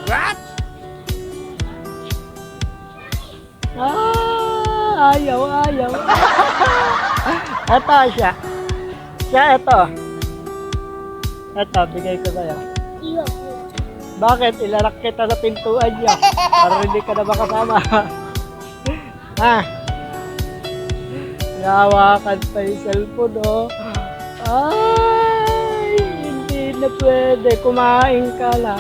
What? Ayaw. Ito siya. Ito. Ito, bigay ko sa'yo. Bakit? Ilalak kita sa pintuan niya. Para hindi ka na makasama. Ha? Nahawakan pa yung cellphone, oh. Ay, hindi na pwede. Kumain ka na.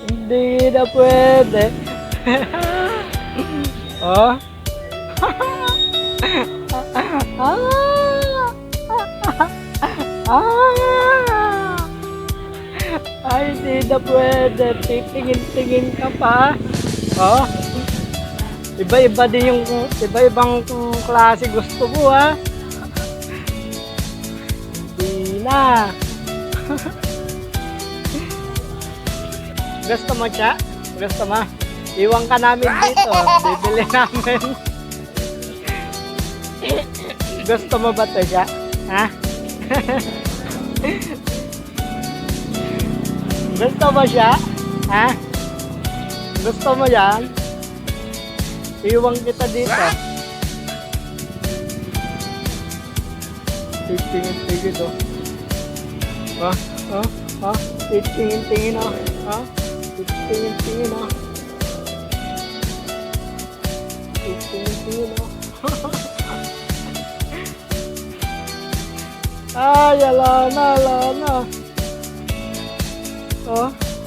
Hindi na pwede. Oh? Ay, hindi na pwede. Titingin-tingin ka pa. Oh? Iba-ibang klase gusto mo, ha? Hindi na. Gusto mo siya? Gusto mo? Iwan ka namin dito. Bibili namin. Gusto mo ba ito siya? Ha? Gusto mo siya? Ha? Gusto mo yan? Iwan kita dito. Titingin-tingin, oh. Titingin-tingin, oh. Titingin-tingin, oh. Titingin-tingin, oh. Ay, ala na.